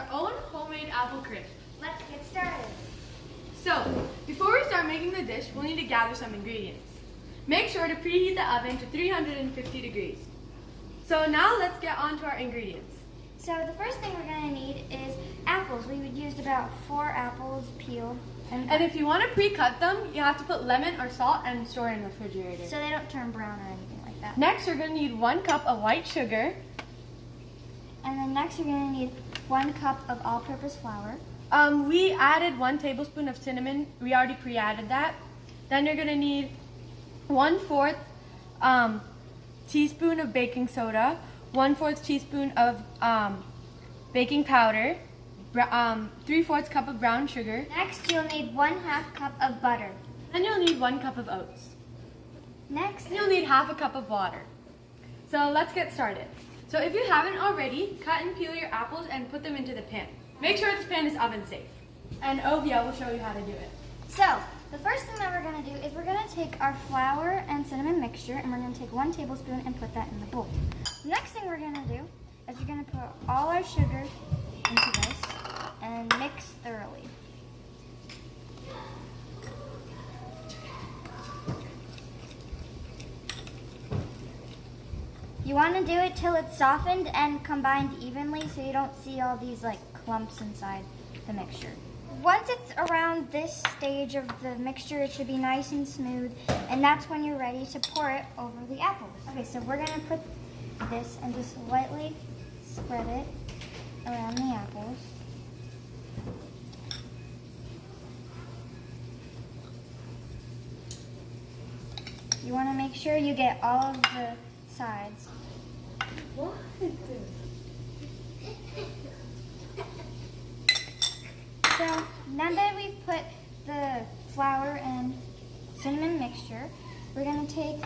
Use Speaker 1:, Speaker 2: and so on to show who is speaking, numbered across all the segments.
Speaker 1: our own homemade apple crisp.
Speaker 2: Let's get started.
Speaker 1: So, before we start making the dish, we'll need to gather some ingredients. Make sure to preheat the oven to 350 degrees. So now let's get on to our ingredients.
Speaker 2: So the first thing we're going to need is apples. We would use about 4 apples peeled.
Speaker 1: And if you want to pre-cut them, you have to put lemon or salt and store in the refrigerator.
Speaker 2: So they don't turn brown or anything like that.
Speaker 1: Next, you're going to need 1 cup of white sugar.
Speaker 2: And then next you're going to need 1 cup of all-purpose flour.
Speaker 1: We added 1 tablespoon of cinnamon. We already pre-added that. Then you're going to need 1/4 teaspoon of baking soda, 1/4 teaspoon of baking powder, 3/4 cup of brown sugar.
Speaker 2: Next you'll need 1/2 cup of butter.
Speaker 1: And you'll need 1 cup of oats.
Speaker 2: Next
Speaker 1: And you'll need 1/2 cup of water. So let's get started. So if you haven't already, cut and peel your apples and put them into the pan. Make sure this pan is oven safe. And Oviya will show you how to do it.
Speaker 2: So, the first thing that we're going to do is we're going to take our flour and cinnamon mixture and we're going to take 1 tablespoon and put that in the bowl. The next thing we're going to do is we're going to put all our sugar into this and mix thoroughly. You want to do it till it's softened and combined evenly so you don't see all these like clumps inside the mixture. Once it's around this stage of the mixture, it should be nice and smooth, and that's when you're ready to pour it over the apples. Okay, so we're going to put this and just lightly spread it around the apples. You want to make sure you get all of the sides.
Speaker 1: What?
Speaker 2: So now that we've put the flour and cinnamon mixture, we're going to take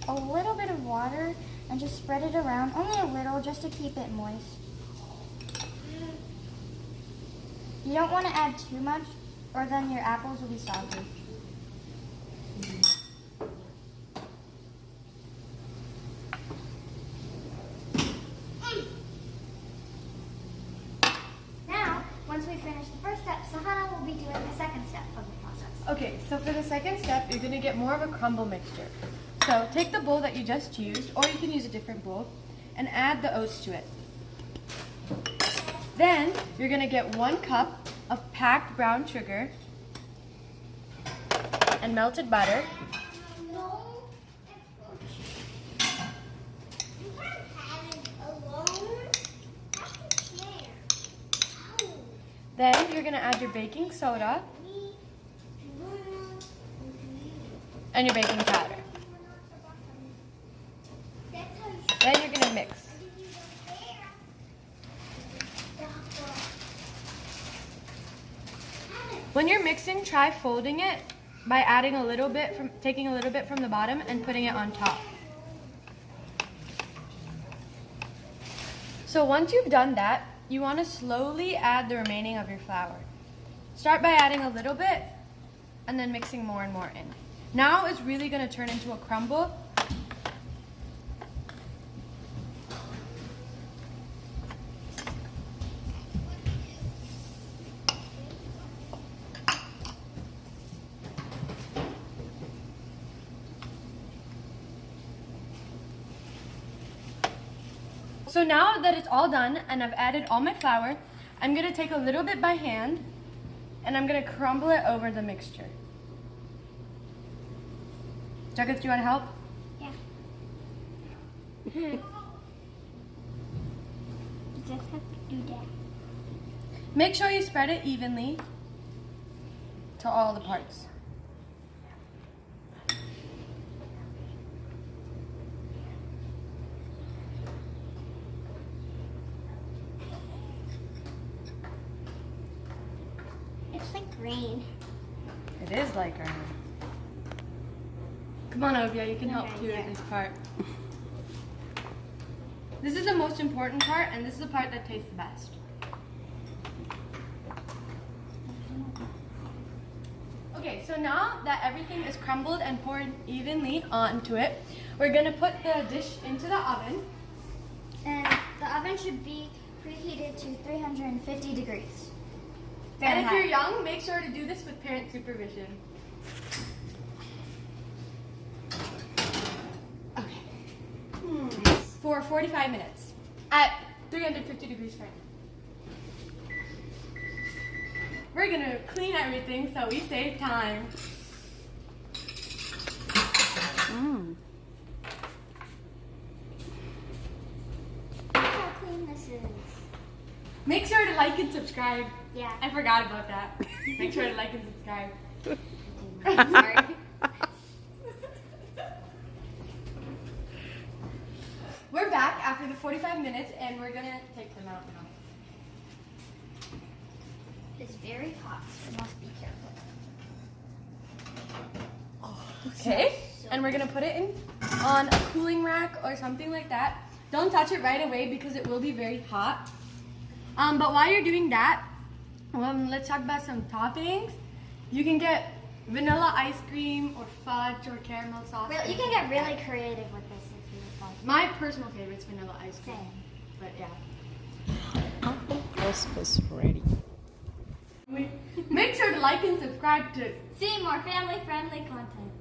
Speaker 2: a little bit of water and just spread it around, only a little just to keep it moist. You don't want to add too much or then your apples will be soggy. Once we finish the first step, Sahana will be doing the second step of the process.
Speaker 1: Okay, so for the second step, you're going to get more of a crumble mixture. So take the bowl that you just used, or you can use a different bowl, and add the oats to it. Then you're going to get 1 cup of packed brown sugar and melted butter. Then you're going to add your baking soda and your baking powder. Then you're going to mix. When you're mixing, try folding it by adding a little bit taking a little bit from the bottom and putting it on top. So once you've done that, you want to slowly add the remaining of your flour. Start by adding a little bit and then mixing more and more in. Now it's really going to turn into a crumble. So now that it's all done and I've added all my flour, I'm going to take a little bit by hand and I'm going to crumble it over the mixture. Jagat, do you want to help?
Speaker 2: Yeah. You just have to do that.
Speaker 1: Make sure you spread it evenly to all the parts.
Speaker 2: It's like rain.
Speaker 1: It is like rain. Come on, Oviya, you can help too in this part. This is the most important part, and this is the part that tastes the best. Okay, so now that everything is crumbled and poured evenly onto it, we're gonna put the dish into the oven.
Speaker 2: And the oven should be preheated to 350 degrees.
Speaker 1: And if you're young, make sure to do this with parent supervision. Okay. For 45 minutes at 350 degrees Fahrenheit. We're gonna clean everything so we save time.
Speaker 2: Look how clean this is.
Speaker 1: Make sure to like and subscribe.
Speaker 2: Yeah.
Speaker 1: I forgot about that. Make sure to like and subscribe.
Speaker 2: Sorry.
Speaker 1: We're back after the 45 minutes and we're gonna take them out now.
Speaker 2: It's very hot, so you must be careful.
Speaker 1: Okay. And we're gonna put it in on a cooling rack or something like that. Don't touch it right away because it will be very hot. But while you're doing that, let's talk about some toppings. You can get vanilla ice cream or fudge or caramel sauce.
Speaker 2: Well, you can get really creative with this if you would like.
Speaker 1: My personal favorite is vanilla ice cream.
Speaker 2: Same.
Speaker 1: But yeah.
Speaker 3: Applecrisp is ready.
Speaker 1: Make sure to like and subscribe to
Speaker 2: See more family-friendly content.